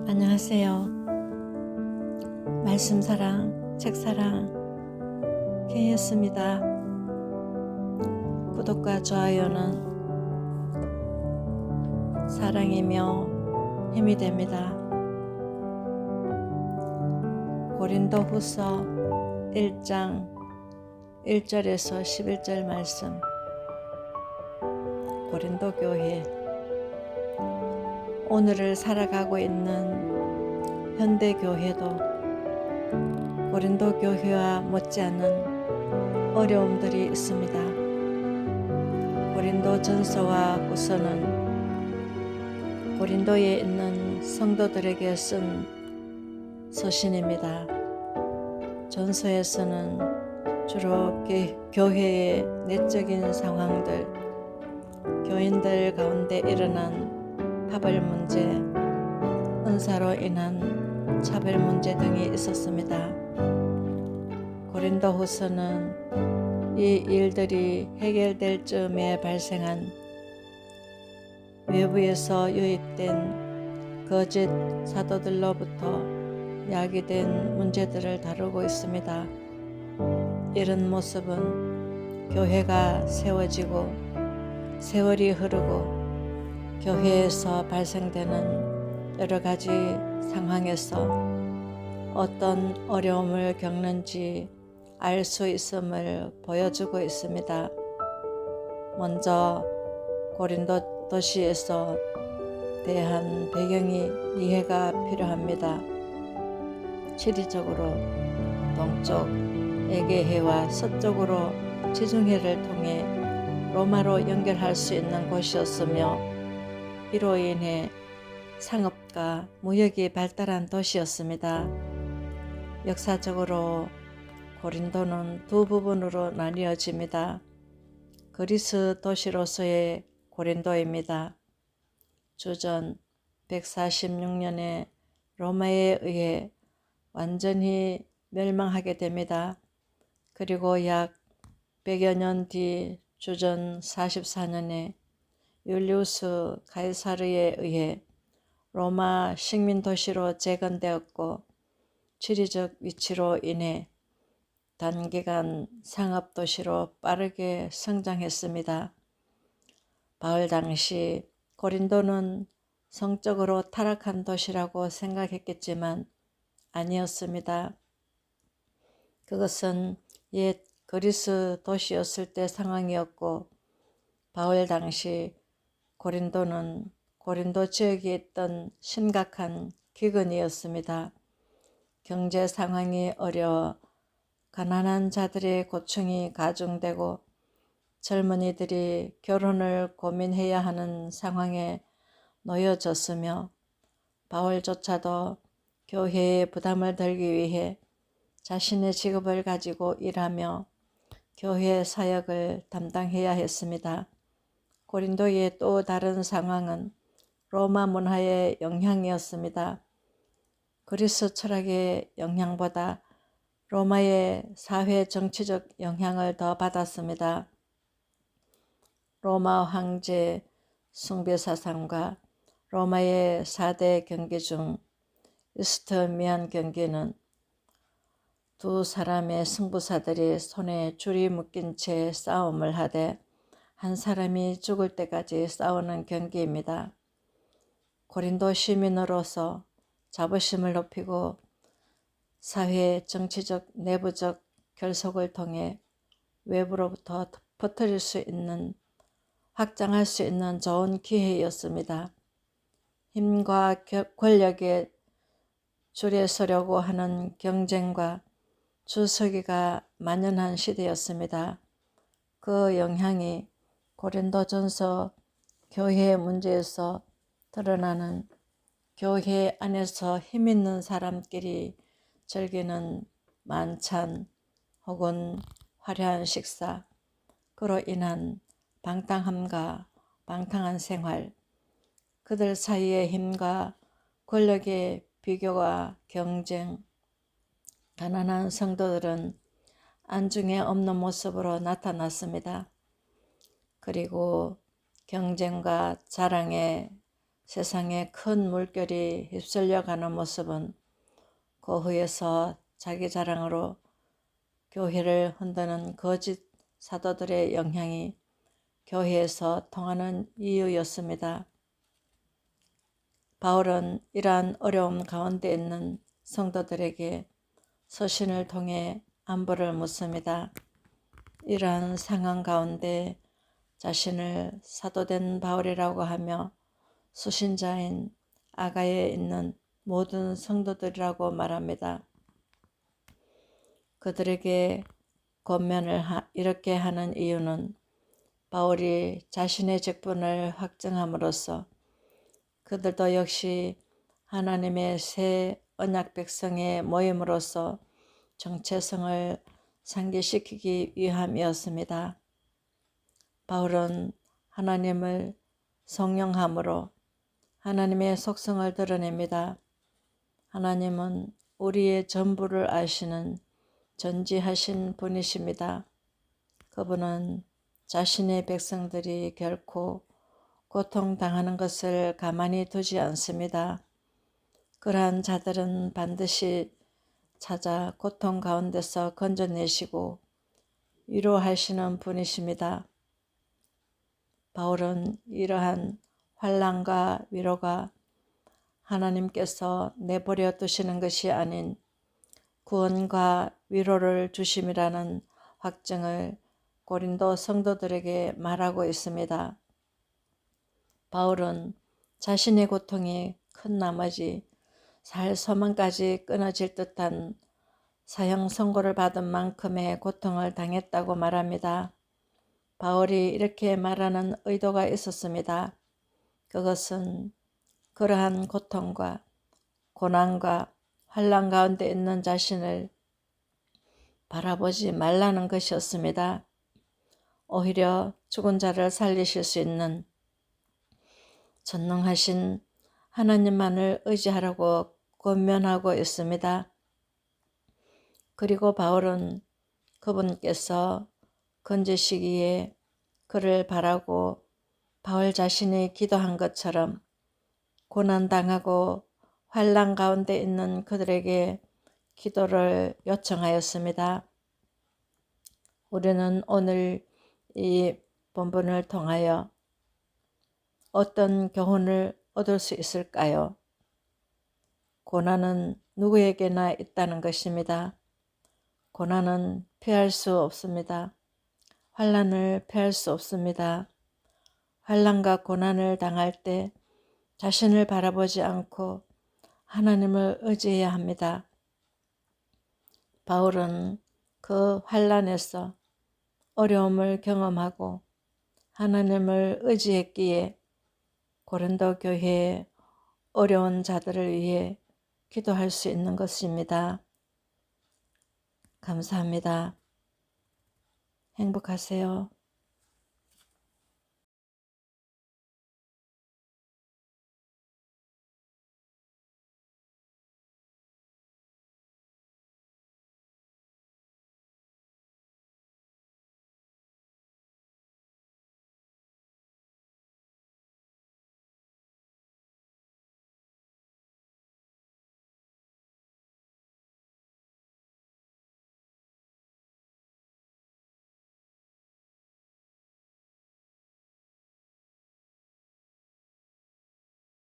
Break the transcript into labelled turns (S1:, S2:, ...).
S1: 안녕하세요. 말씀사랑, 책사랑 K였습니다. 구독과 좋아요는 사랑이며 힘이 됩니다. 고린도후서 1장 1절에서 11절 말씀. 고린도 교회, 오늘을 살아가고 있는 현대 교회도 고린도 교회와 못지않은 어려움들이 있습니다. 고린도 전서와 후서는 고린도에 있는 성도들에게 쓴 서신입니다. 전서에서는 주로 교회의 내적인 상황들, 교인들 가운데 일어난 파벌 문제, 은사로 인한 차별 문제 등이 있었습니다. 고린도 후서는 이 일들이 해결될 즈음에 발생한 외부에서 유입된 거짓 사도들로부터 야기된 문제들을 다루고 있습니다. 이런 모습은 교회가 세워지고 세월이 흐르고 교회에서 발생되는 여러 가지 상황에서 어떤 어려움을 겪는지 알 수 있음을 보여주고 있습니다. 먼저 고린도 도시에서 대한 배경이 이해가 필요합니다. 지리적으로 동쪽 에게해와 서쪽으로 지중해를 통해 로마로 연결할 수 있는 곳이었으며 이로 인해 상업과 무역이 발달한 도시였습니다. 역사적으로 고린도는 두 부분으로 나뉘어집니다. 그리스 도시로서의 고린도입니다. 주전 146년에 로마에 의해 완전히 멸망하게 됩니다. 그리고 약 100여 년 뒤 주전 44년에 율리우스 가이사르에 의해 로마 식민도시로 재건되었고 지리적 위치로 인해 단기간 상업도시로 빠르게 성장했습니다. 바울 당시 고린도는 성적으로 타락한 도시라고 생각했겠지만 아니었습니다. 그것은 옛 그리스 도시였을 때 상황이었고 바울 당시 고린도는 고린도 지역에 있던 심각한 기근이었습니다. 경제 상황이 어려워 가난한 자들의 고충이 가중되고 젊은이들이 결혼을 고민해야 하는 상황에 놓여졌으며 바울조차도 교회의 부담을 덜기 위해 자신의 직업을 가지고 일하며 교회 사역을 담당해야 했습니다. 고린도의 또 다른 상황은 로마 문화의 영향이었습니다. 그리스 철학의 영향보다 로마의 사회 정치적 영향을 더 받았습니다. 로마 황제 숭배 사상과 로마의 4대 경기 중 이스트미안 경기는 두 사람의 승부사들이 손에 줄이 묶인 채 싸움을 하되 한 사람이 죽을 때까지 싸우는 경기입니다. 고린도 시민으로서 자부심을 높이고 사회 정치적 내부적 결속을 통해 외부로부터 퍼뜨릴 수 있는 확장할 수 있는 좋은 기회였습니다. 힘과 권력에 줄에 서려고 하는 경쟁과 주서기가 만연한 시대였습니다. 그 영향이 고린도전서 교회 문제에서 드러나는 교회 안에서 힘있는 사람끼리 즐기는 만찬 혹은 화려한 식사, 그로 인한 방탕함과 방탕한 생활, 그들 사이의 힘과 권력의 비교와 경쟁, 가난한 성도들은 안중에 없는 모습으로 나타났습니다. 그리고 경쟁과 자랑에 세상에 큰 물결이 휩쓸려 가는 모습은 그 후에서 자기 자랑으로 교회를 흔드는 거짓 사도들의 영향이 교회에서 통하는 이유였습니다. 바울은 이러한 어려움 가운데 있는 성도들에게 서신을 통해 안부를 묻습니다. 이러한 상황 가운데 자신을 사도된 바울이라고 하며 수신자인 아가에 있는 모든 성도들이라고 말합니다. 그들에게 권면을 이렇게 하는 이유는 바울이 자신의 직분을 확증함으로써 그들도 역시 하나님의 새 언약 백성의 모임으로서 정체성을 상기시키기 위함이었습니다. 바울은 하나님을 성령함으로 하나님의 속성을 드러냅니다. 하나님은 우리의 전부를 아시는 전지하신 분이십니다. 그분은 자신의 백성들이 결코 고통당하는 것을 가만히 두지 않습니다. 그러한 자들은 반드시 찾아 고통 가운데서 건져내시고 위로하시는 분이십니다. 바울은 이러한 환난과 위로가 하나님께서 내버려 두시는 것이 아닌 구원과 위로를 주심이라는 확증을 고린도 성도들에게 말하고 있습니다. 바울은 자신의 고통이 큰 나머지 살 소망까지 끊어질 듯한 사형 선고를 받은 만큼의 고통을 당했다고 말합니다. 바울이 이렇게 말하는 의도가 있었습니다. 그것은 그러한 고통과 고난과 환난 가운데 있는 자신을 바라보지 말라는 것이었습니다. 오히려 죽은 자를 살리실 수 있는 전능하신 하나님만을 의지하라고 권면하고 있습니다. 그리고 바울은 그분께서 건지시기에 그를 바라고 바울 자신이 기도한 것처럼 고난당하고 환난 가운데 있는 그들에게 기도를 요청하였습니다. 우리는 오늘 이 본문을 통하여 어떤 교훈을 얻을 수 있을까요? 고난은 누구에게나 있다는 것입니다. 고난은 피할 수 없습니다. 환난을 피할 수 없습니다. 환난과 고난을 당할 때 자신을 바라보지 않고 하나님을 의지해야 합니다. 바울은 그 환난에서 어려움을 경험하고 하나님을 의지했기에 고린도 교회의 어려운 자들을 위해 기도할 수 있는 것입니다. 감사합니다. 행복하세요.